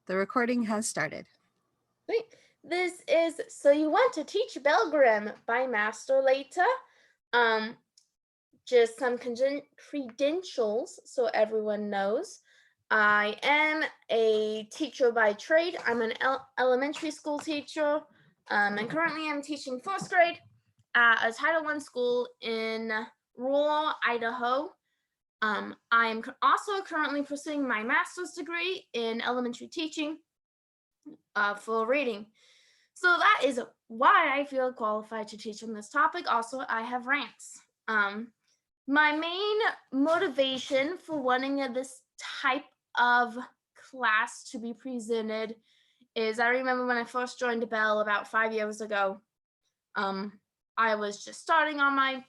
The recording has started. Great. This is So You Want to Teach Belegrim by Master Laeta. Just some credentials so everyone knows. I am a teacher by trade. I'm an elementary school teacher, and currently I'm teaching 4th grade at a Title I school in rural Idaho. I am also currently pursuing my master's degree in elementary teaching for reading. So that is why I feel qualified to teach on this topic. Also, I have rants. My main motivation for wanting this type of class to be presented is I remember when I first joined Bell about 5 years ago. I was just starting on my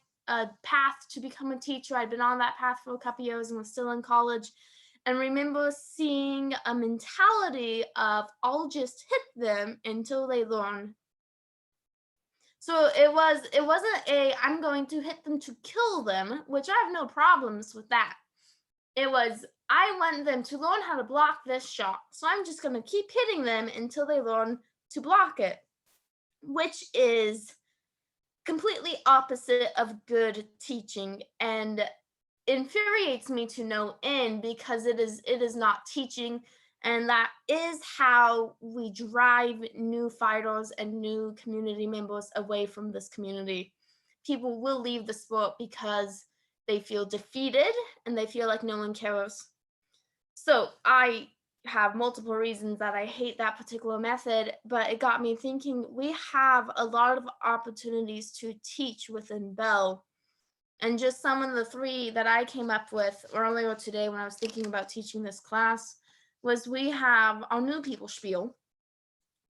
path to become a teacher. I'd been on that path for a couple years and was still in college. And remember seeing a mentality of I'll just hit them until they learn. So it wasn't a I'm going to hit them to kill them, which I have no problems with that. It was I want them to learn how to block this shot. So I'm just going to keep hitting them until they learn to block it, which is completely opposite of good teaching and infuriates me to no end because it is not teaching, and that is how we drive new fighters and new community members away from this community. People will leave the sport because they feel defeated and they feel like no one cares. So I have multiple reasons that I hate that particular method, but it got me thinking we have a lot of opportunities to teach within Bell. And just some of the 3 that I came up with earlier today when I was thinking about teaching this class was we have our new people spiel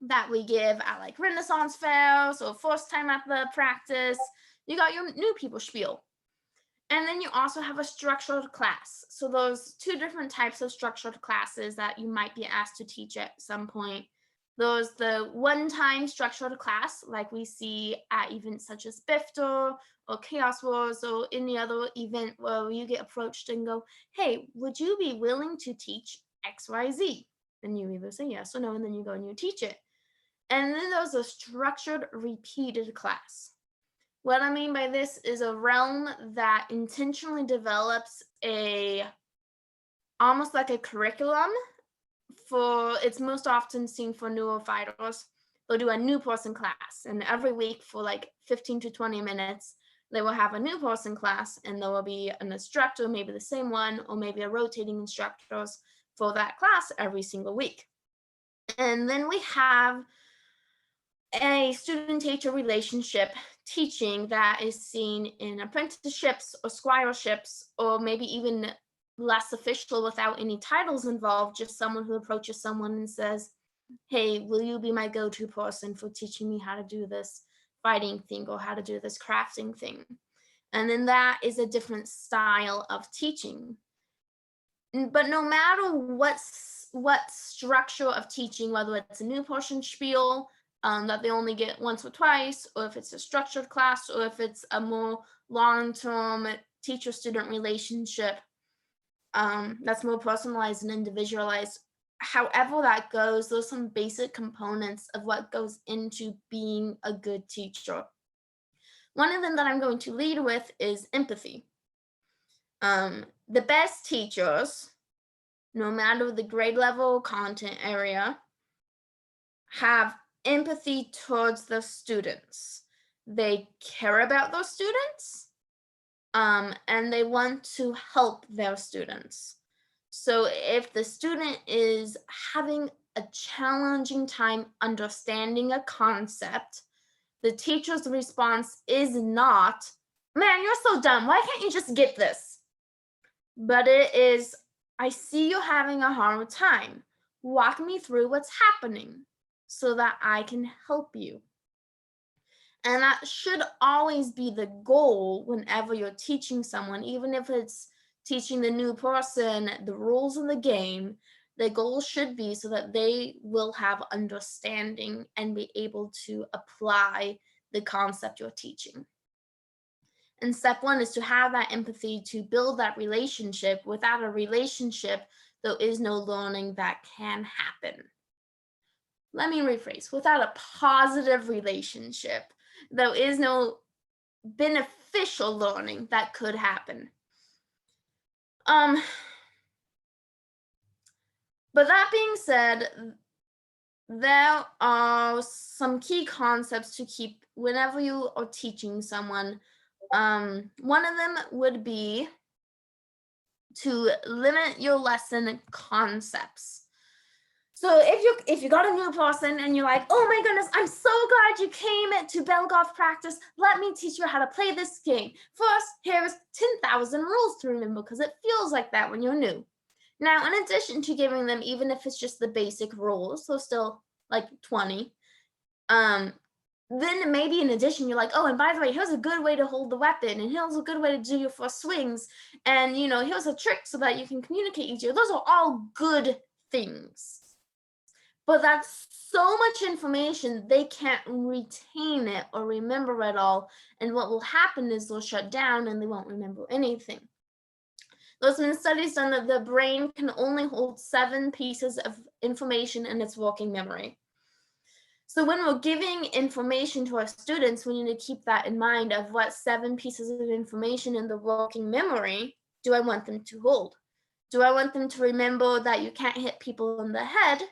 that we give at like Renaissance fairs or first time at the practice. You got your new people spiel. And then you also have a structured class. So those 2 different types of structured classes that you might be asked to teach at some point. There's the one-time structured class, like we see at events such as BFTR or Chaos Wars or any other event where you get approached and go, hey, would you be willing to teach XYZ? And you either say yes or no, and then you go and you teach it. And then there's a structured repeated class. What I mean by this is a realm that intentionally develops almost like a curriculum for, it's most often seen for newer fighters. They'll do a new person class, and every week for like 15 to 20 minutes, they will have a new person class, and there will be an instructor, maybe the same one, or maybe a rotating instructors for that class every single week. And then we have a student-teacher relationship teaching that is seen in apprenticeships or squireships, or maybe even less official without any titles involved, just someone who approaches someone and says, hey, will you be my go-to person for teaching me how to do this fighting thing or how to do this crafting thing? And then that is a different style of teaching. But no matter what structure of teaching, whether it's a new person spiel, that they only get once or twice, or if it's a structured class, or if it's a more long-term teacher-student relationship that's more personalized and individualized. However that goes, those are some basic components of what goes into being a good teacher. One of them that I'm going to lead with is empathy. The best teachers, no matter the grade level, content area, have empathy towards the students. They care about those students, and they want to help their students. So if the student is having a challenging time understanding a concept, the teacher's response is not, man, you're so dumb, why can't you just get this? But it is, I see you having a hard time. Walk me through what's happening so that I can help you. And that should always be the goal whenever you're teaching someone, even if it's teaching the new person the rules of the game. The goal should be so that they will have understanding and be able to apply the concept you're teaching. And step 1 is to have that empathy, to build that relationship. Without a relationship, there is no learning that can happen. let me rephrase, without a positive relationship, there is no beneficial learning that could happen. But that being said, there are some key concepts to keep whenever you are teaching someone. One of them would be to limit your lesson concepts. So if you got a new person and you're like, oh my goodness, I'm so glad you came to Bell Golf practice. Let me teach you how to play this game. First, here's 10,000 rules to remember, because it feels like that when you're new. Now, in addition to giving them, even if it's just the basic rules, so still like 20, then maybe in addition, you're like, oh, and by the way, here's a good way to hold the weapon, and here's a good way to do your first swings, and here's a trick so that you can communicate easier. Those are all good things. But that's so much information, they can't retain it or remember it all. And what will happen is they'll shut down and they won't remember anything. There's been studies done that the brain can only hold 7 pieces of information in its working memory. So when we're giving information to our students, we need to keep that in mind of what 7 pieces of information in the working memory do I want them to hold. Do I want them to remember that you can't hit people in the head,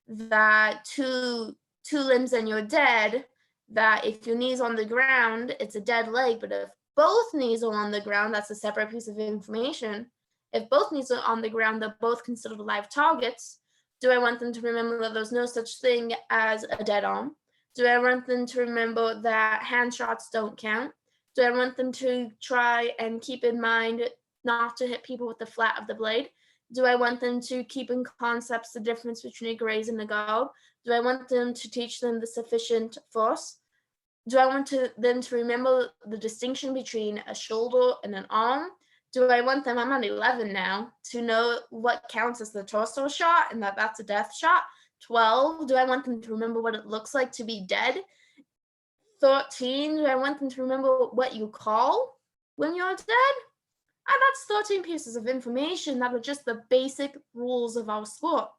that two limbs and you're dead, that if your knee's on the ground, it's a dead leg, but if both knees are on the ground, that's a separate piece of information. If both knees are on the ground, they're both considered live targets. Do I want them to remember that there's no such thing as a dead arm? Do I want them to remember that hand shots don't count? Do I want them to try and keep in mind not to hit people with the flat of the blade? Do I want them to keep in concepts the difference between a graze and a guard? Do I want them to teach them the sufficient force? Do I want them to remember the distinction between a shoulder and an arm? Do I want them, I'm on 11 now, to know what counts as the torso shot and that that's a death shot? 12, do I want them to remember what it looks like to be dead? 13, do I want them to remember what you call when you're dead? That's 13 pieces of information that are just the basic rules of our sport.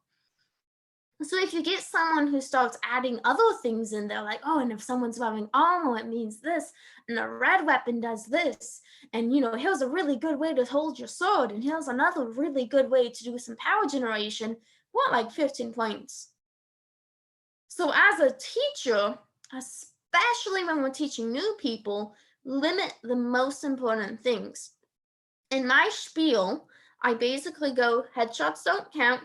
So if you get someone who starts adding other things in there, like, oh, and if someone's wearing armor, it means this, and a red weapon does this, and here's a really good way to hold your sword, and here's another really good way to do some power generation, what, like 15 points. So as a teacher, especially when we're teaching new people, limit the most important things. In my spiel, I basically go, headshots don't count,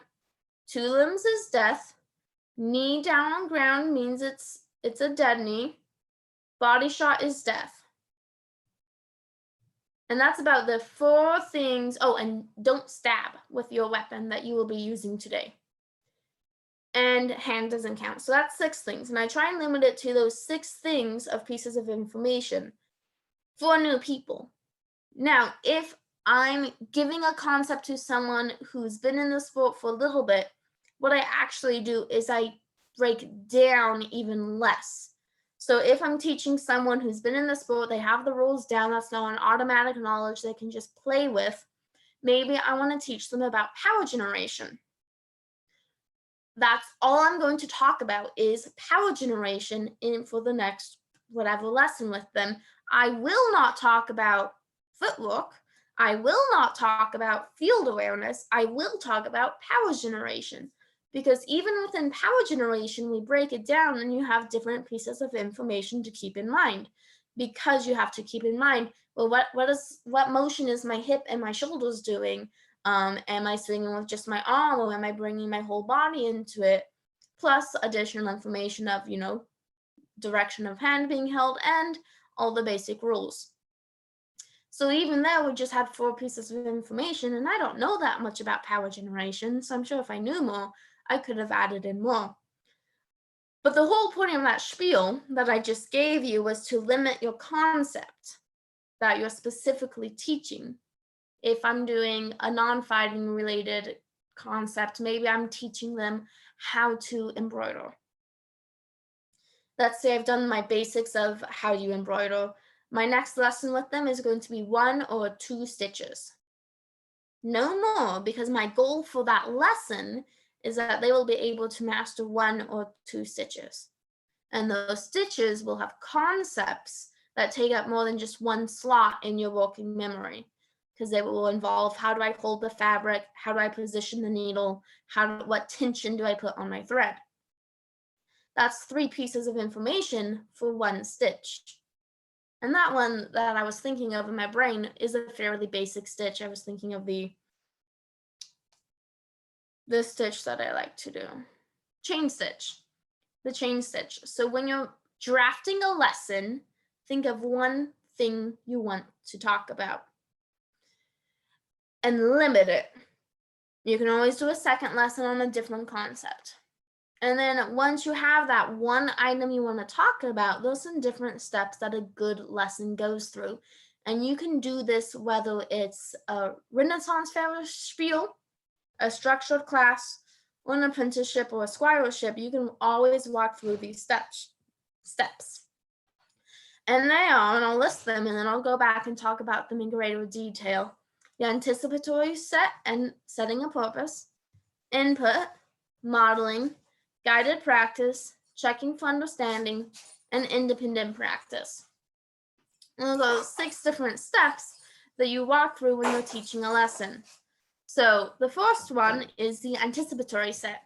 2 limbs is death, knee down on ground means it's a dead knee, body shot is death. And that's about the 4 things. Oh, and don't stab with your weapon that you will be using today. And hand doesn't count. So that's 6 things. And I try and limit it to those 6 things of pieces of information for new people. Now, if I'm giving a concept to someone who's been in the sport for a little bit, what I actually do is I break down even less. So if I'm teaching someone who's been in the sport, they have the rules down, that's now an automatic knowledge they can just play with. Maybe I want to teach them about power generation. That's all I'm going to talk about is power generation for the next whatever lesson with them. I will not talk about footwork. I will not talk about field awareness. I will talk about power generation, because even within power generation, we break it down and you have different pieces of information to keep in mind, because you have to keep in mind, well, what motion is my hip and my shoulders doing? Am I swinging with just my arm, or am I bringing my whole body into it? Plus additional information of, direction of hand being held and all the basic rules. So even there, we just had 4 pieces of information, and I don't know that much about power generation, so I'm sure if I knew more, I could have added in more. But the whole point of that spiel that I just gave you was to limit your concept that you're specifically teaching. If I'm doing a non-fighting related concept, maybe I'm teaching them how to embroider. Let's say I've done my basics of how you embroider. My next lesson with them is going to be 1 or 2 stitches. No more, because my goal for that lesson is that they will be able to master 1 or 2 stitches. And those stitches will have concepts that take up more than just one slot in your working memory, because they will involve, how do I hold the fabric? How do I position the needle? What tension do I put on my thread? That's 3 pieces of information for 1 stitch. And that one that I was thinking of in my brain is a fairly basic stitch. I was thinking of the stitch that I like to do. Chain stitch. The chain stitch. So when you're drafting a lesson, think of one thing you want to talk about and limit it. You can always do a second lesson on a different concept. And then once you have that one item you want to talk about, those are different steps that a good lesson goes through. And you can do this whether it's a Renaissance fair spiel, a structured class, or an apprenticeship or a squireship. You can always walk through these steps. And they are, and I'll list them, and then I'll go back and talk about them in greater detail. The anticipatory set and setting a purpose, input, modeling, guided practice, checking for understanding, and independent practice. And those are 6 different steps that you walk through when you're teaching a lesson. So the first one is the anticipatory set.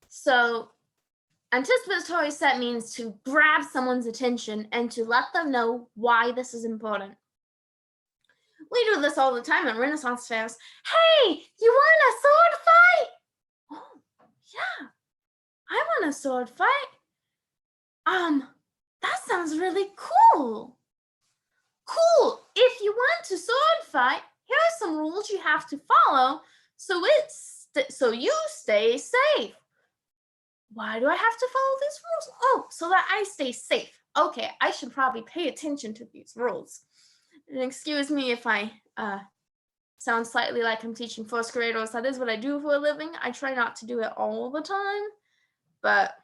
So anticipatory set means to grab someone's attention and to let them know why this is important. We do this all the time at Renaissance fairs. Hey, you want a sword fight? Oh, yeah, I want a sword fight. That sounds really cool. Cool. If you want to sword fight, here are some rules you have to follow so you stay safe. Why do I have to follow these rules? Oh, so that I stay safe. Okay, I should probably pay attention to these rules. And excuse me if I sound slightly like I'm teaching first graders. That is what I do for a living. I try not to do it all the time, but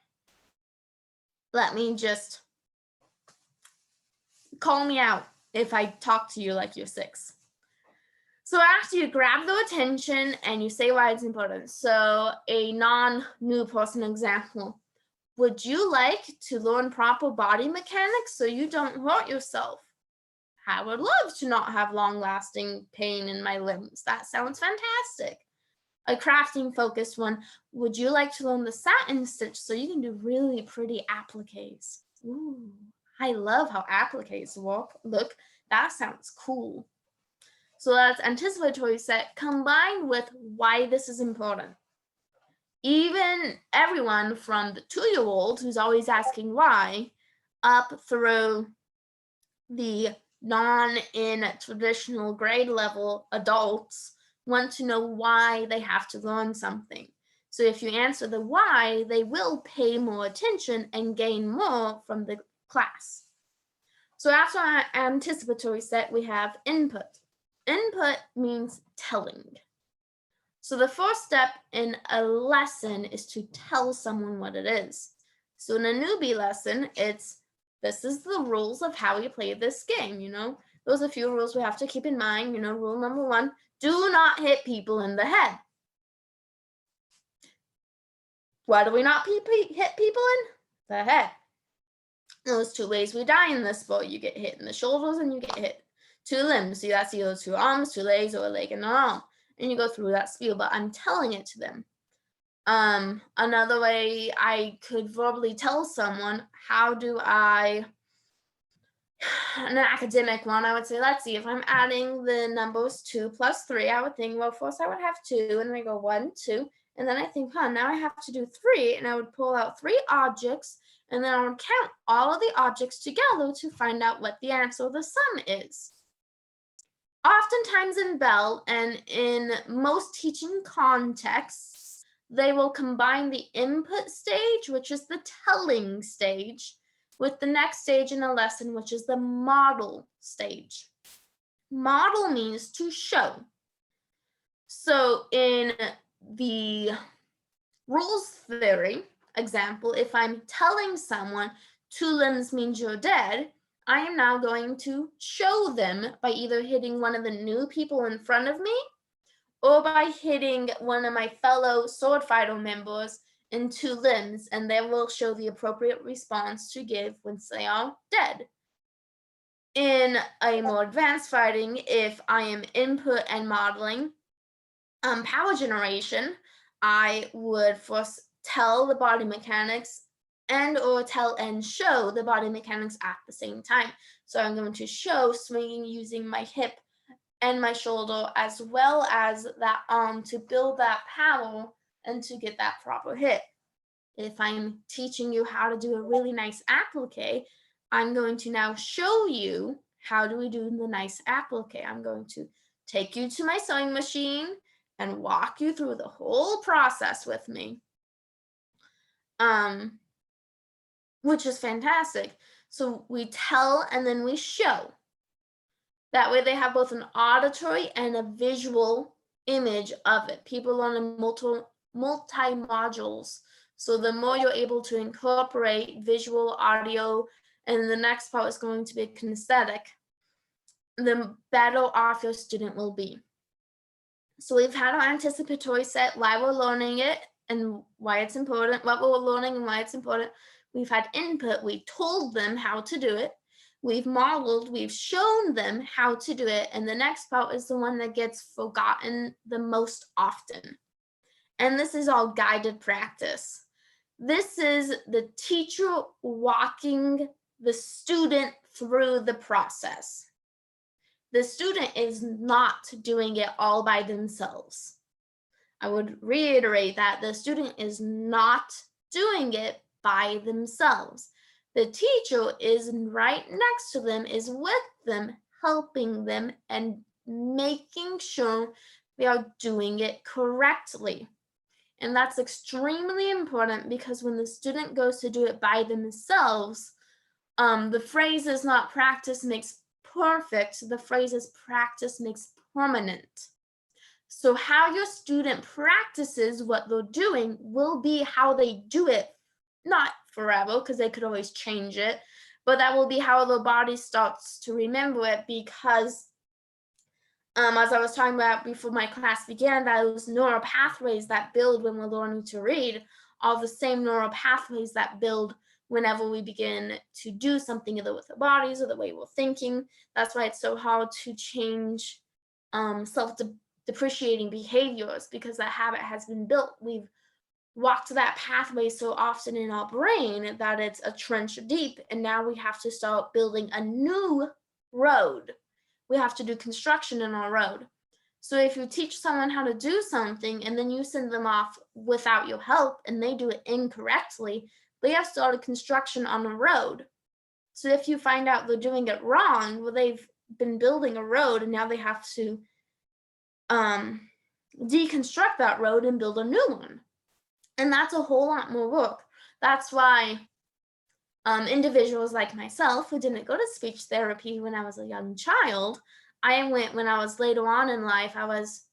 let me just call me out if I talk to you like you're 6. So after you grab their attention and you say why it's important. So a non-new person example. Would you like to learn proper body mechanics so you don't hurt yourself? I would love to not have long-lasting pain in my limbs. That sounds fantastic. A crafting focused one. Would you like to learn the satin stitch so you can do really pretty appliques? Ooh, I love how appliques look. That sounds cool. So that's anticipatory set combined with why this is important. Even everyone from the 2-year-old who's always asking why, up through the non-in-traditional grade level adults want to know why they have to learn something. So if you answer the why, they will pay more attention and gain more from the class. So after our anticipatory set, we have input. Input means telling. So the first step in a lesson is to tell someone what it is. So in a newbie lesson, this is the rules of how you play this game, Those are a few rules we have to keep in mind. Rule number 1, do not hit people in the head. Why do we not hit people in the head? There's 2 ways we die in this sport. You get hit in the shoulders and you get hit 2 limbs. So that's either 2 arms, 2 legs, or a leg and an arm. And you go through that spiel, but I'm telling it to them. Another way I could verbally tell someone, an academic one, I would say, let's see, if I'm adding the numbers 2 plus 3, I would think, well, first I would have 2, and then I go 1, 2, and then I think, now I have to do 3, and I would pull out 3 objects, and then I would count all of the objects together to find out what the answer of the sum is. Oftentimes in Bell and in most teaching contexts, they will combine the input stage, which is the telling stage, with the next stage in a lesson, which is the model stage. Model means to show. So in the rules theory example, if I'm telling someone 2 limbs means you're dead, I am now going to show them by either hitting one of the new people in front of me or by hitting one of my fellow sword fighter members in 2 limbs, and they will show the appropriate response to give once they are dead. In a more advanced fighting, if I am input and modeling power generation, I would first tell the body mechanics or tell and show the body mechanics at the same time. So I'm going to show swinging using my hip and my shoulder as well as that arm to build that power and to get that proper hit. If I'm teaching you how to do a really nice applique, I'm going to now show you how do we do the nice applique. I'm going to take you to my sewing machine and walk you through the whole process with me, which is fantastic. So we tell and then we show. That way they have both an auditory and a visual image of it. People learn in multi-modules. So the more you're able to incorporate visual, audio, and the next part is going to be kinesthetic, the better off your student will be. So we've had our anticipatory set, why we're learning it and why it's important, what we're learning and why it's important. We've had input, we told them how to do it. We've modeled, we've shown them how to do it. And the next part is the one that gets forgotten the most often. And this is all guided practice. This is the teacher walking the student through the process. The student is not doing it all by themselves. I would reiterate that the student is not doing it by themselves. The teacher is right next to them, is with them, helping them and making sure they are doing it correctly. And that's extremely important because when the student goes to do it by themselves, the phrase is not practice makes perfect. The phrase is practice makes permanent. So how your student practices what they're doing will be how they do it, not forever, because they could always change it, but that will be how the body starts to remember it because as I was talking about before my class began, those neural pathways that build when we're learning to read are the same neural pathways that build whenever we begin to do something either with our bodies or the way we're thinking. That's why it's so hard to change self-depreciating behaviors because that habit has been built. We've walked that pathway so often in our brain that it's a trench deep, and now we have to start building a new road. We have to do construction in our road. So if you teach someone how to do something and then you send them off without your help and they do it incorrectly, they have started construction on a road. So if you find out they're doing it wrong, well, they've been building a road and now they have to deconstruct that road and build a new one. And that's a whole lot more work. That's why individuals like myself who didn't go to speech therapy when I was a young child, I went when I was later on in life. I was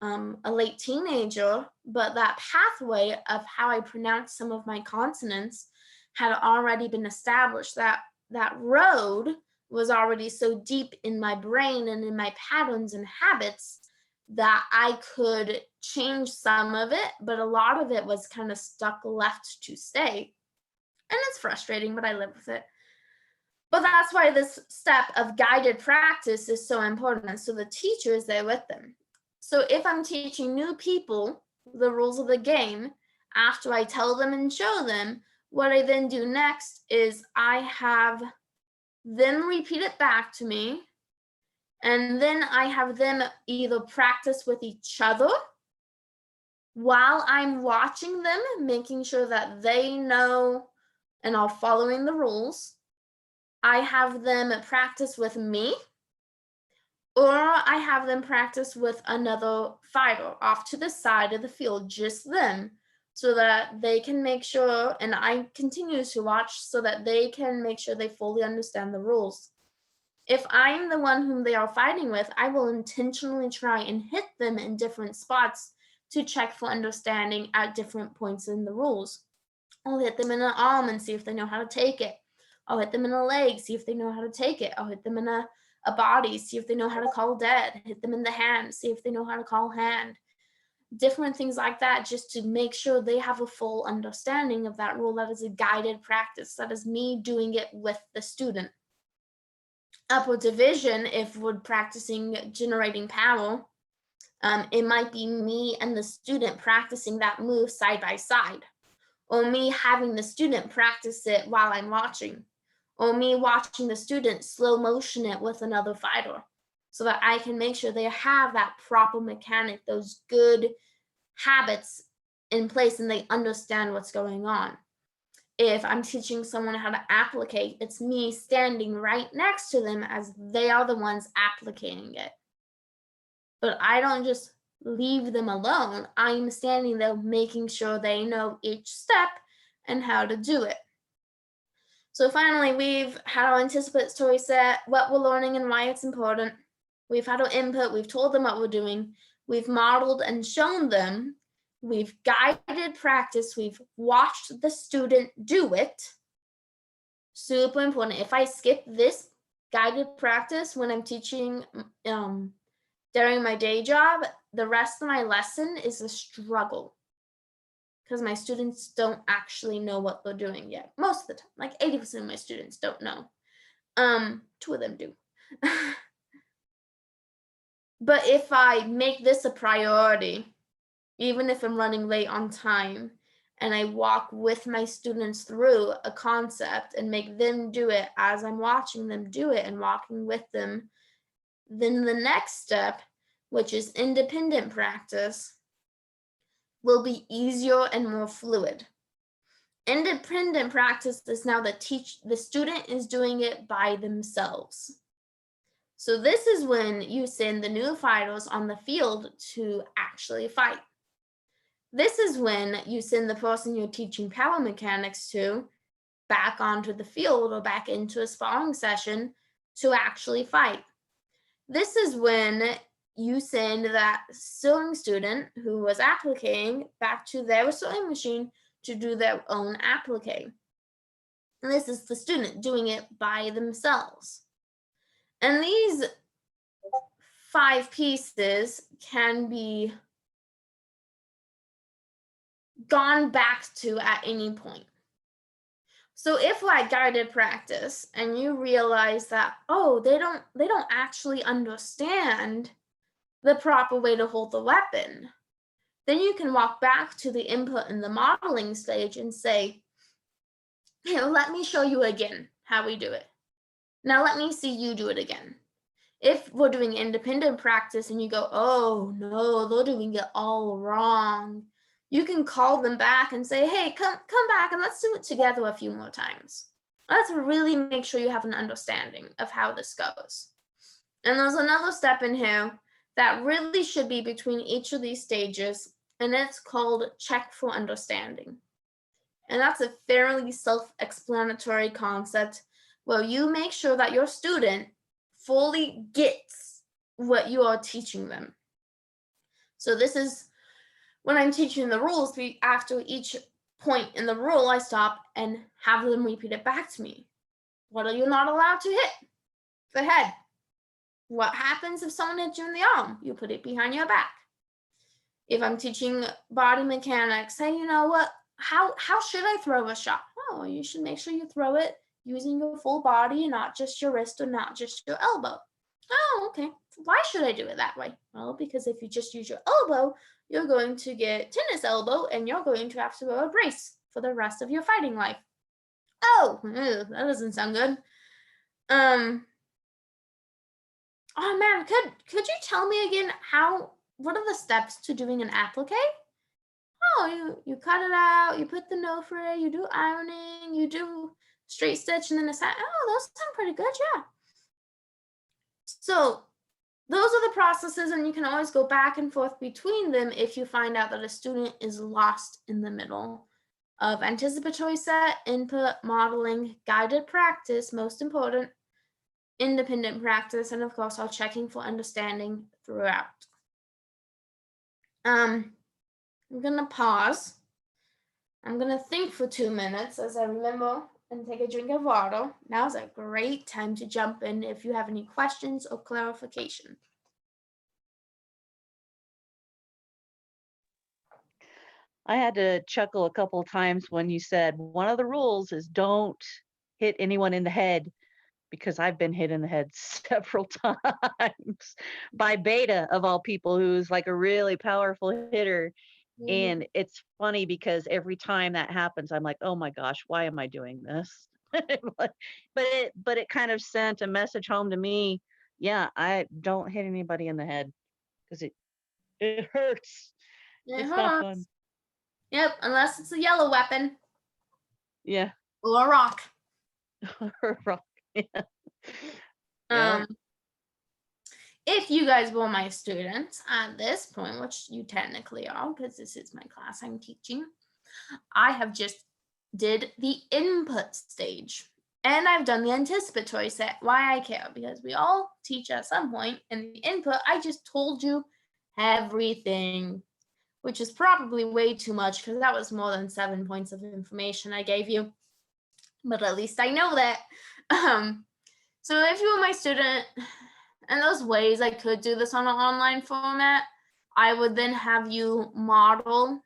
a late teenager, but that pathway of how I pronounced some of my consonants had already been established. That road was already so deep in my brain and in my patterns and habits that I could change some of it, but a lot of it was kind of stuck left to stay. And it's frustrating, but I live with it. But that's why this step of guided practice is so important. So the teacher is there with them. So if I'm teaching new people the rules of the game, after I tell them and show them, what I then do next is I have them repeat it back to me. And then I have them either practice with each other while I'm watching them, making sure that they know and are following the rules. I have them practice with me, or I have them practice with another fighter off to the side of the field, just them, so that they can make sure, and I continue to watch so that they can make sure they fully understand the rules. If I'm the one whom they are fighting with, I will intentionally try and hit them in different spots to check for understanding at different points in the rules. I'll hit them in an arm and see if they know how to take it. I'll hit them in a leg, see if they know how to take it. I'll hit them in a a body, see if they know how to call dead, hit them in the hand, see if they know how to call hand, different things like that, just to make sure they have a full understanding of that rule. That is a guided practice. That is me doing it with the student. Upward division, if we're practicing generating power, it might be me and the student practicing that move side by side, or me having the student practice it while I'm watching, or me watching the student slow motion it with another fighter, so that I can make sure they have that proper mechanic, those good habits in place, and they understand what's going on. If I'm teaching someone how to applicate, it's me standing right next to them as they are the ones applicating it. But I don't just leave them alone. I'm standing there making sure they know each step and how to do it. So finally, we've had our anticipatory set, what we're learning and why it's important. We've had our input, we've told them what we're doing, we've modeled and shown them, we've guided practice, we've watched the student do it. Super important. If I skip this guided practice when I'm teaching during my day job, the rest of my lesson is a struggle, because my students don't actually know what they're doing yet. Most of the time, like 80% of my students don't know. 2 of them do. But if I make this a priority, even if I'm running late on time, and I walk with my students through a concept and make them do it as I'm watching them do it and walking with them, then the next step, which is independent practice, will be easier and more fluid. Independent practice is now the student is doing it by themselves. So this is when you send the new fighters on the field to actually fight. This is when you send the person you're teaching power mechanics to back onto the field or back into a sparring session to actually fight. This is when you send that sewing student who was appliquing back to their sewing machine to do their own applique. And this is the student doing it by themselves. And these 5 pieces can be gone back to at any point. So if like guided practice and you realize that, oh, they don't actually understand the proper way to hold the weapon, then you can walk back to the input in the modeling stage and say, hey, let me show you again how we do it. Now let me see you do it again. If we're doing independent practice and you go, oh no, they're doing it all wrong, you can call them back and say, hey, come back and let's do it together a few more times. Let's really make sure you have an understanding of how this goes. And there's another step in here that really should be between each of these stages, and it's called check for understanding. And that's a fairly self-explanatory concept where you make sure that your student fully gets what you are teaching them. So this is when I'm teaching the rules, after each point in the rule, I stop and have them repeat it back to me. What are you not allowed to hit? The head. What happens if someone hits you in the arm? You put it behind your back. If I'm teaching body mechanics, say, you know what, how should I throw a shot? Oh, you should make sure you throw it using your full body and not just your wrist or not just your elbow. Oh, okay. Why should I do it that way? Well, because if you just use your elbow, you're going to get tennis elbow and you're going to have to wear a brace for the rest of your fighting life. Oh, that doesn't sound good. Oh man, could you tell me again what are the steps to doing an applique? Oh, you cut it out, you put the no fray, you do ironing, you do straight stitch, and then a side. Oh, those sound pretty good, yeah. So those are the processes, and you can always go back and forth between them if you find out that a student is lost in the middle of anticipatory set, input, modeling, guided practice, most important, independent practice, and of course, our checking for understanding throughout. I'm gonna pause. I'm gonna think for 2 minutes as I remember and take a drink of water. Now's a great time to jump in if you have any questions or clarification. I had to chuckle a couple of times when you said one of the rules is don't hit anyone in the head, because I've been hit in the head several times by Beta of all people, who's like a really powerful hitter. Mhm. And it's funny because every time that happens, I'm like, oh my gosh, why am I doing this? But it kind of sent a message home to me. Yeah, I don't hit anybody in the head because it hurts. It It's not fun. hurts. Yep, unless it's a yellow weapon Yeah. or a rock. Rock. Yeah. Yep. Um, if you guys were my students at this point, which you technically are, because this is my class I'm teaching, I have just did the input stage. And I've done the anticipatory set. Why I care? Because we all teach at some point. In the input, I just told you everything, which is probably way too much because that was more than 7 points of information I gave you. But at least I know that. So if you were my student, and those ways I could do this on an online format, I would then have you model,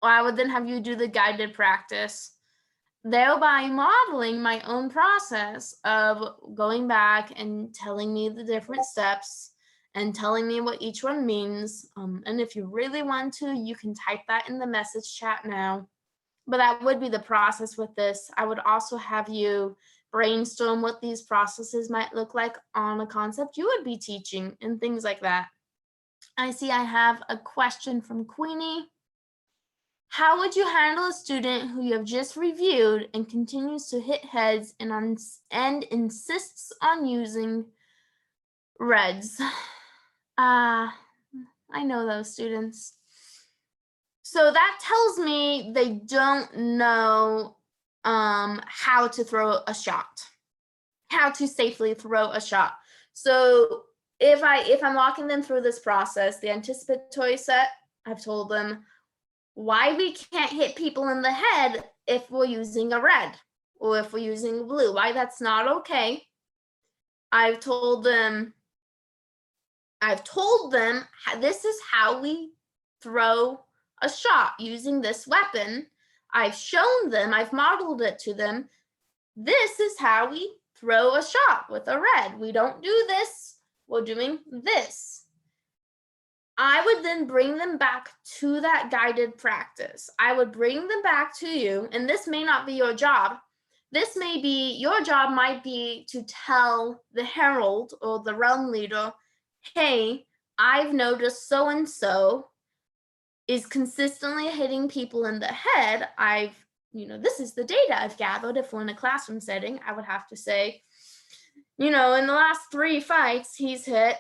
or I would then have you do the guided practice, thereby modeling my own process of going back and telling me the different steps and telling me what each one means. And if you really want to, you can type that in the message chat now. But that would be the process with this. I would also have you brainstorm what these processes might look like on a concept you would be teaching and things like that. I see I have a question from Queenie. How would you handle a student who you have just reviewed and continues to hit heads and insists on using reds? I know those students. So that tells me they don't know how to throw a shot, how to safely throw a shot. So if I'm walking them through this process, the anticipatory set, I've told them why we can't hit people in the head if we're using a red or if we're using blue, why that's not okay. I've told them this is how we throw a shot using this weapon. I've shown them, I've modeled it to them. This is how we throw a shot with a red. We don't do this, we're doing this. I would then bring them back to that guided practice. I would bring them back to you, and this may not be your job. This may be, your job might be to tell the herald or the realm leader, hey, I've noticed so-and-so is consistently hitting people in the head. This is the data I've gathered. If we're in a classroom setting, I would have to say, in the last 3 fights, he's hit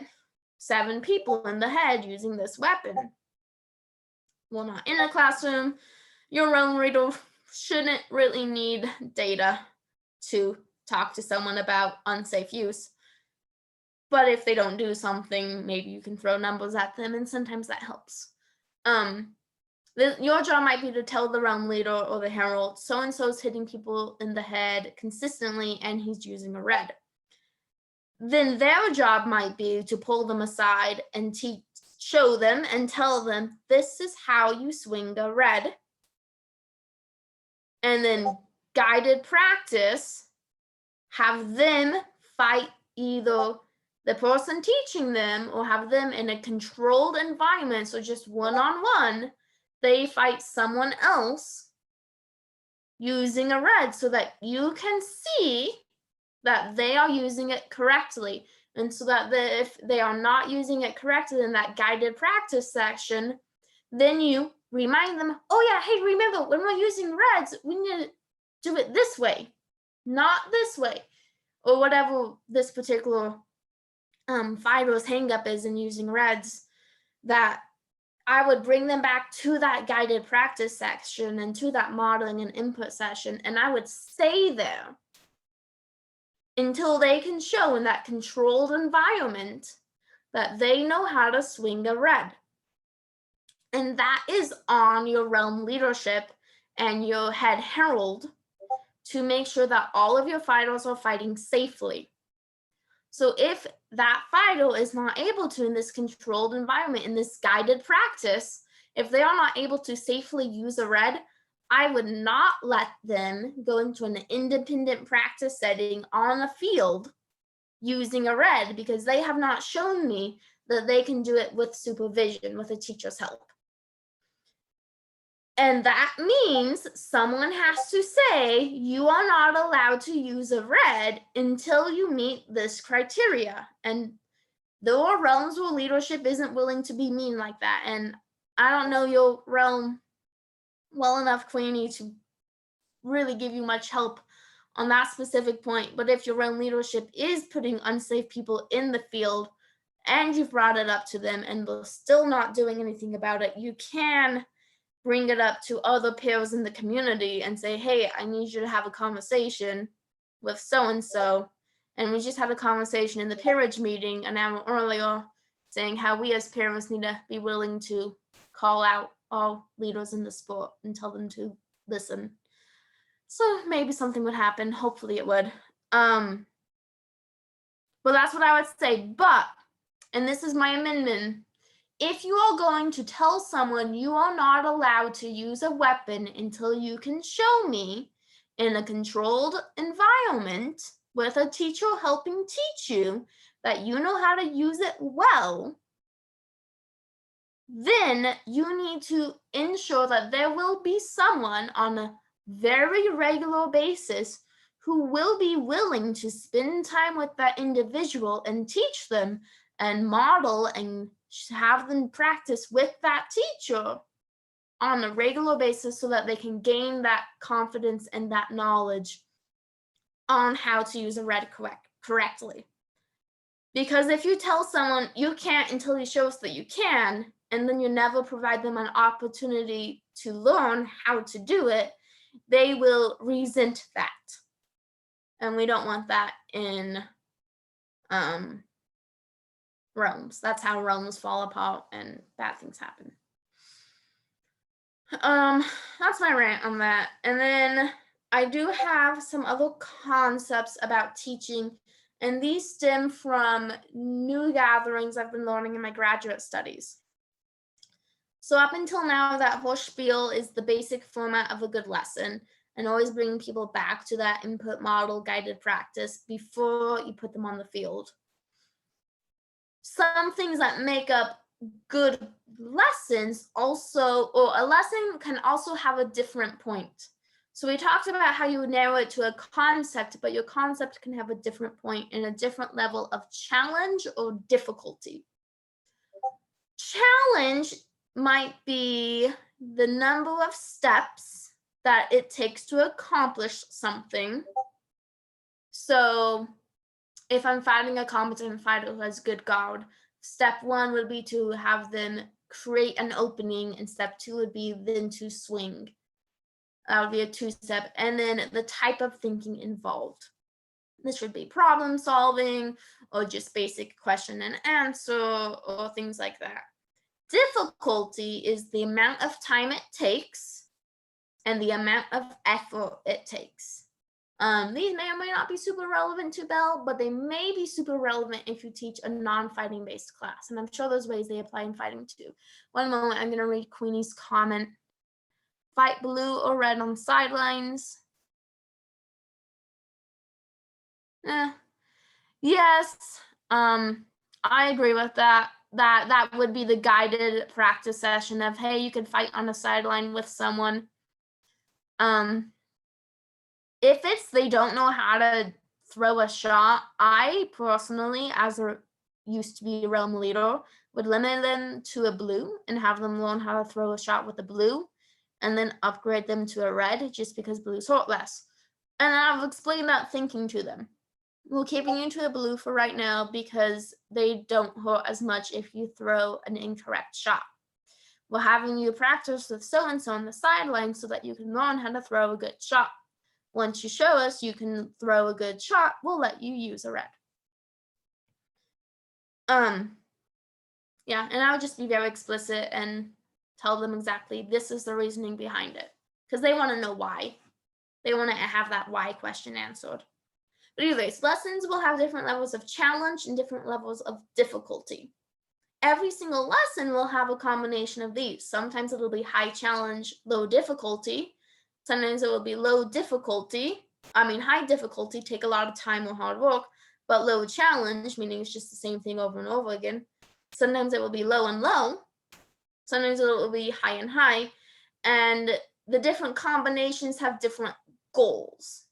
7 people in the head using this weapon. Well, not in a classroom. Your own reader shouldn't really need data to talk to someone about unsafe use. But if they don't do something, maybe you can throw numbers at them, and sometimes that helps. Your job might be to tell the realm leader or the herald, so-and-so's hitting people in the head consistently and he's using a red. Then their job might be to pull them aside and show them and tell them, this is how you swing a red. And then guided practice, have them fight either the person teaching them or have them in a controlled environment, so just one-on-one, they fight someone else using a red so that you can see that they are using it correctly. And so that if they are not using it correctly in that guided practice section, then you remind them, oh yeah, hey, remember when we're using reds, we need to do it this way, not this way, or whatever this particular fighter's hang up is in using reds. That I would bring them back to that guided practice section and to that modeling and input session, and I would stay there until they can show in that controlled environment that they know how to swing a red. And that is on your realm leadership and your head herald to make sure that all of your fighters are fighting safely. So if that fighter is not able to, in this controlled environment, in this guided practice, if they are not able to safely use a red, I would not let them go into an independent practice setting on the field using a red, because they have not shown me that they can do it with supervision, with a teacher's help. And that means someone has to say, you are not allowed to use a red until you meet this criteria. And there are realms where leadership isn't willing to be mean like that. And I don't know your realm well enough, Queenie, to really give you much help on that specific point. But if your realm leadership is putting unsafe people in the field and you've brought it up to them and they're still not doing anything about it, you can bring it up to other peers in the community and say, hey, I need you to have a conversation with so-and-so. And we just had a conversation in the peerage meeting an hour earlier saying how we as parents need to be willing to call out all leaders in the sport and tell them to listen. So maybe something would happen. Hopefully it would. But that's what I would say. But, and this is my amendment, if you are going to tell someone you are not allowed to use a weapon until you can show me in a controlled environment with a teacher helping teach you that you know how to use it well, then you need to ensure that there will be someone on a very regular basis who will be willing to spend time with that individual and teach them and model and have them practice with that teacher on a regular basis so that they can gain that confidence and that knowledge on how to use a red correctly. Because if you tell someone you can't until you show us that you can, and then you never provide them an opportunity to learn how to do it, they will resent that. And we don't want that in realms. That's how realms fall apart and bad things happen. That's my rant on that. And then I do have some other concepts about teaching, and these stem from new gatherings I've been learning in my graduate studies. So up until now, that whole spiel is the basic format of a good lesson, and always bringing people back to that input model guided practice before you put them on the field. Some things that make up good lessons also, or a lesson can also have a different point. So we talked about how you would narrow it to a concept, but your concept can have a different point and a different level of challenge or difficulty. Challenge might be the number of steps that it takes to accomplish something. So if I'm fighting a competent fighter who has good guard, step 1 would be to have them create an opening, and step 2 would be then to swing. That would be a 2-step. And then the type of thinking involved. This should be problem solving or just basic question and answer or things like that. Difficulty is the amount of time it takes and the amount of effort it takes. These may or may not be super relevant to Bell, but they may be super relevant if you teach a non-fighting based class. And I'm sure there's ways they apply in fighting too. One moment, I'm going to read Queenie's comment. Fight blue or red on sidelines. Yes, I agree with that. That would be the guided practice session of, hey, you can fight on a sideline with someone. If it's they don't know how to throw a shot, I personally, as a used to be a realm leader, would limit them to a blue and have them learn how to throw a shot with a blue, and then upgrade them to a red just because blues hurt less. And I've explained that thinking to them. We're keeping you to a blue for right now because they don't hurt as much if you throw an incorrect shot. We're having you practice with so-and-so on the sideline so that you can learn how to throw a good shot. Once you show us you can throw a good shot, we'll let you use a red. Yeah, and I would just be very explicit and tell them exactly this is the reasoning behind it, because they want to know why. They want to have that why question answered. But anyways, lessons will have different levels of challenge and different levels of difficulty. Every single lesson will have a combination of these. Sometimes it'll be high challenge, low difficulty. Sometimes it will be high difficulty, take a lot of time or hard work, but low challenge, meaning it's just the same thing over and over again. Sometimes it will be low and low. Sometimes it will be high and high. And the different combinations have different goals.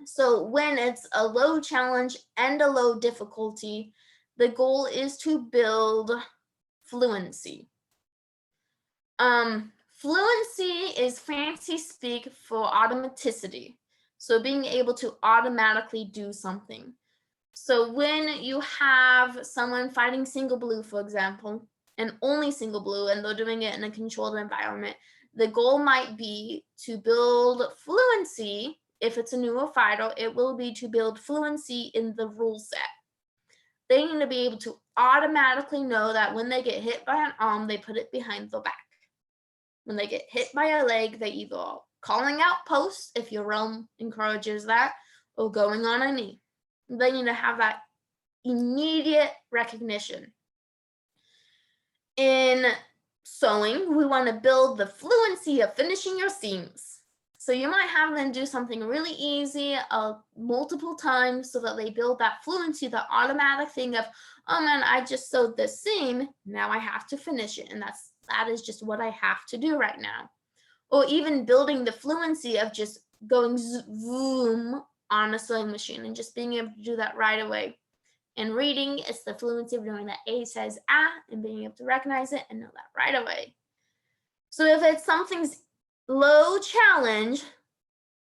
So when it's a low challenge and a low difficulty, the goal is to build fluency. Fluency is fancy speak for automaticity. So being able to automatically do something. So when you have someone fighting single blue, for example, and only single blue, and they're doing it in a controlled environment, the goal might be to build fluency. If it's a newer fighter, it will be to build fluency in the rule set. They need to be able to automatically know that when they get hit by an arm, they put it behind their back. When they get hit by a leg, they either are calling out posts, if your realm encourages that, or going on a knee. They need to have that immediate recognition. In sewing, we want to build the fluency of finishing your seams. So you might have them do something really easy multiple times so that they build that fluency, the automatic thing of, oh man, I just sewed this seam, now I have to finish it. And that is just what I have to do right now. Or even building the fluency of just going zoom on a sewing machine and just being able to do that right away. And reading, it's the fluency of knowing that A says ah and being able to recognize it and know that right away. So if it's something's low challenge,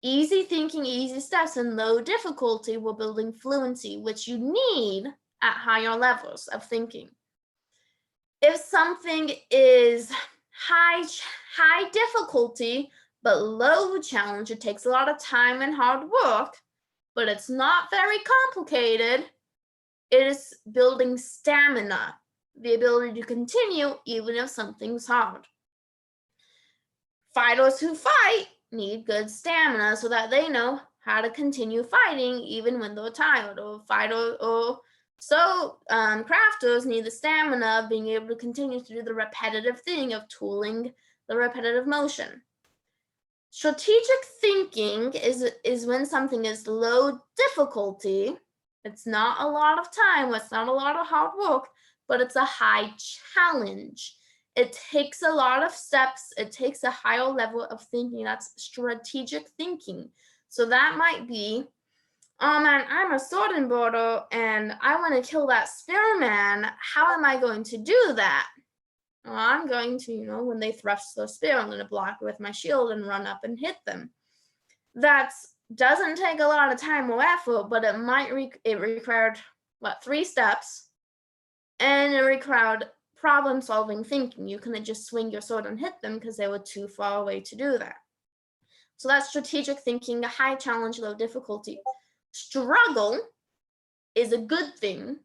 easy thinking, easy steps, and low difficulty, we're building fluency, which you need at higher levels of thinking. If something is high difficulty, but low challenge, it takes a lot of time and hard work, but it's not very complicated, it is building stamina, the ability to continue even if something's hard. Fighters who fight need good stamina so that they know how to continue fighting even when they're tired. Crafters need the stamina of being able to continue to do the repetitive thing of tooling the repetitive motion. Strategic thinking is when something is low difficulty. It's not a lot of time, it's not a lot of hard work, but it's a high challenge. It takes a lot of steps. It takes a higher level of thinking. That's strategic thinking. So that might be, oh man, I'm a sword and border and I want to kill that spearman. How am I going to do that? Well, I'm going to, when they thrust the spear, I'm going to block with my shield and run up and hit them. That doesn't take a lot of time or effort, but it required, 3 steps, and it required problem-solving thinking. You couldn't just swing your sword and hit them because they were too far away to do that. So that's strategic thinking, a high challenge, low difficulty. Struggle is a good thing,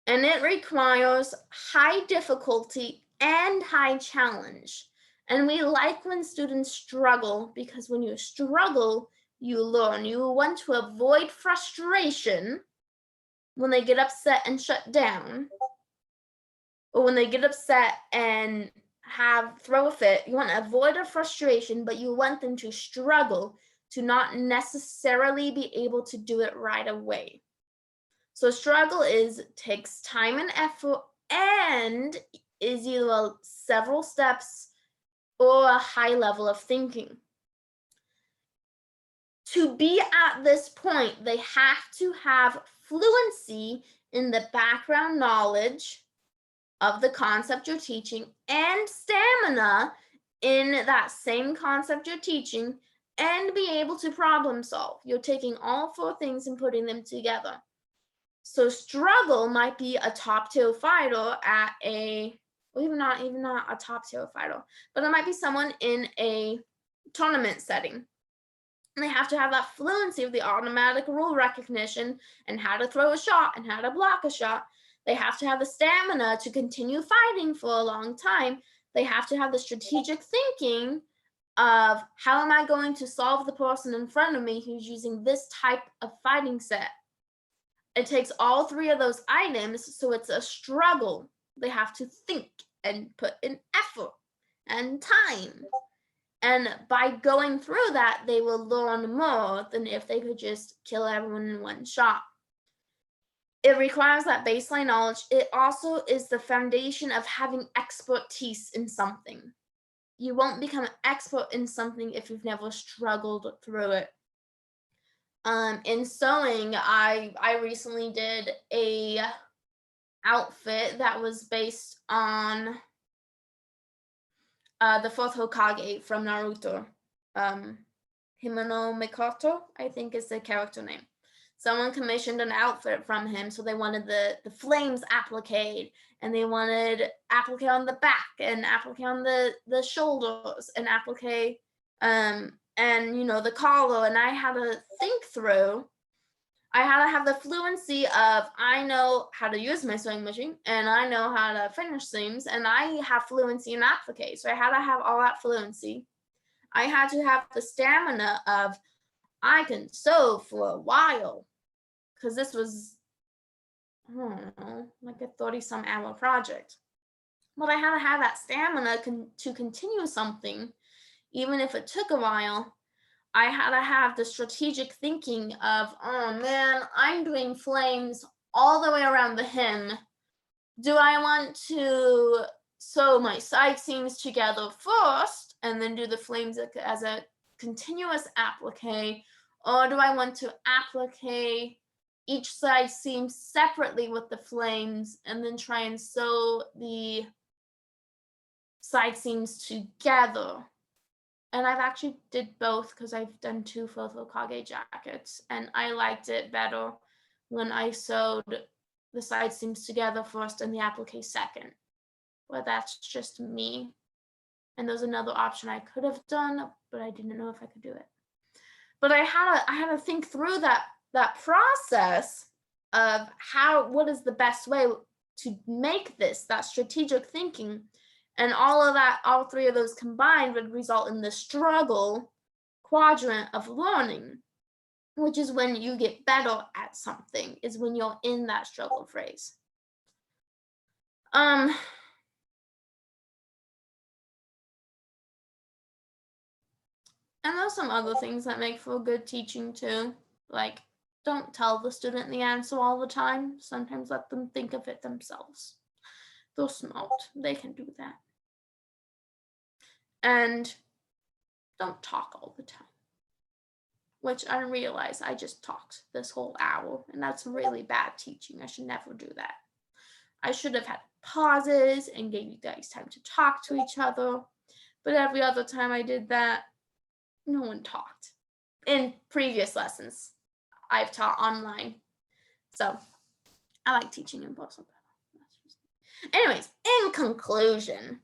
and it requires high difficulty and high challenge. And we like when students struggle because when you struggle, you learn. You want to avoid frustration when they get upset and shut down, or when they get upset and throw a fit. You want to avoid a frustration, but you want them to struggle to not necessarily be able to do it right away. So struggle takes time and effort and is either several steps or a high level of thinking. To be at this point, they have to have fluency in the background knowledge of the concept you're teaching and stamina in that same concept you're teaching and be able to problem solve. You're taking all 4 things and putting them together. So struggle might be a top tier fighter even not a top tier fighter, but it might be someone in a tournament setting. And they have to have that fluency of the automatic rule recognition and how to throw a shot and how to block a shot. They have to have the stamina to continue fighting for a long time. They have to have the strategic thinking of how am I going to solve the person in front of me who's using this type of fighting set. It takes all three of those items, so it's a struggle. They have to think and put in effort and time. And by going through that, they will learn more than if they could just kill everyone in one shot. It requires that baseline knowledge. It also is the foundation of having expertise in something. You won't become an expert in something if you've never struggled through it. In sewing, I recently did a outfit that was based on the fourth Hokage from Naruto. Himeno Mikoto, I think is the character name. Someone commissioned an outfit from him, so they wanted the flames appliqued, and they wanted applique on the back, and applique on the shoulders, and applique, and the collar. And I had to think through. I had to have the fluency of, I know how to use my sewing machine, and I know how to finish seams, and I have fluency in applique. So I had to have all that fluency. I had to have the stamina of, I can sew for a while, because this was, I don't know, like a 30-some hour project. But I had to have that stamina to continue something, even if it took a while. I had to have the strategic thinking of, oh man, I'm doing flames all the way around the hem. Do I want to sew my side seams together first and then do the flames as a continuous applique, or do I want to applique each side seam separately with the flames and then try and sew the side seams together? And I've actually did both, because I've done 2 fourth Hokage jackets, and I liked it better when I sewed the side seams together first and the applique second. But that's just me. And there's another option I could have done, but I didn't know if I could do it. But I had to think through that process of what is the best way to make this, that strategic thinking. And all three of those combined would result in the struggle quadrant of learning, which is when you get better at something, is when you're in that struggle phase. And there's some other things that make for good teaching too, like don't tell the student the answer all the time. Sometimes let them think of it themselves. They're smart, they can do that. And don't talk all the time, which I realize I just talked this whole hour, and that's really bad teaching. I should never do that. I should have had pauses and gave you guys time to talk to each other, but every other time I did that, no one talked. In previous lessons, I've taught online, so I like teaching in person. Anyways, in conclusion,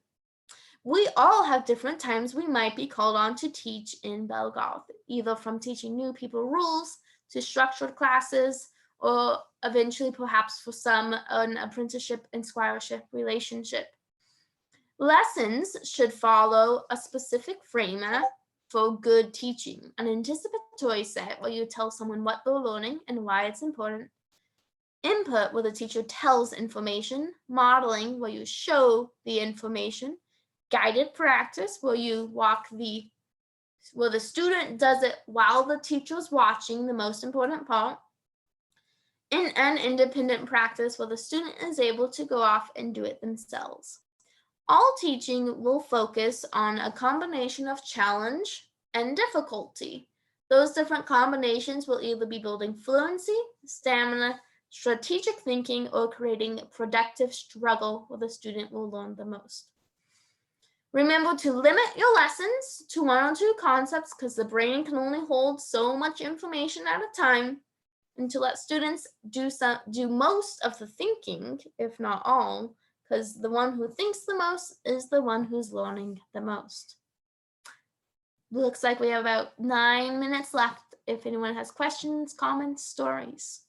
we all have different times we might be called on to teach in Belgrade, either from teaching new people rules to structured classes, or eventually perhaps for some an apprenticeship and squireship relationship. Lessons should follow a specific format for good teaching, an anticipatory set where you tell someone what they're learning and why it's important, input where the teacher tells information, modeling where you show the information, guided practice where where the student does it while the teacher's watching, the most important part, and an independent practice where the student is able to go off and do it themselves. All teaching will focus on a combination of challenge and difficulty. Those different combinations will either be building fluency, stamina, strategic thinking, or creating productive struggle where the student will learn the most. Remember to limit your lessons to 1 or 2 concepts, because the brain can only hold so much information at a time, and to let students do most of the thinking, if not all, because the one who thinks the most is the one who's learning the most. Looks like we have about 9 minutes left. If anyone has questions, comments, stories.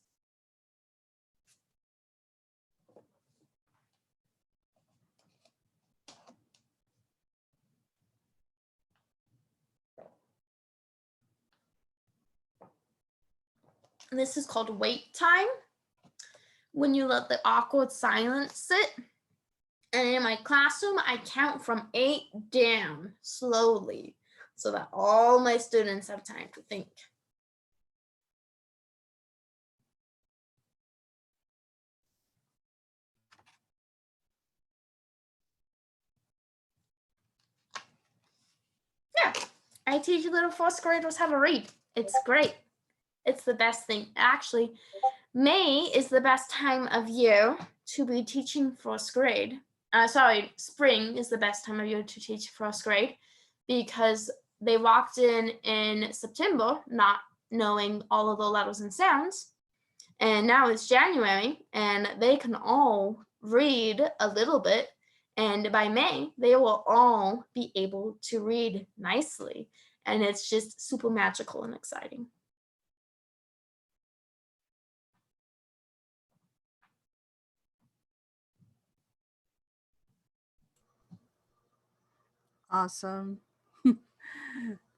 This is called wait time. When you let the awkward silence sit. And in my classroom, I count from 8 down slowly so that all my students have time to think. Yeah, I teach little fourth graders how to read. It's great. It's the best thing. Actually, May is the best time of year to be teaching first grade. Spring is the best time of year to teach first grade because they walked in September not knowing all of the letters and sounds. And now it's January and they can all read a little bit. And by May, they will all be able to read nicely. And it's just super magical and exciting. Awesome.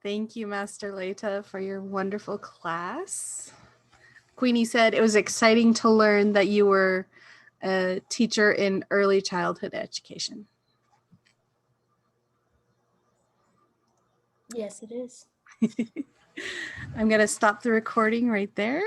Thank you, Master Laeta, for your wonderful class. Queenie said it was exciting to learn that you were a teacher in early childhood education. Yes, it is. I'm going to stop the recording right there.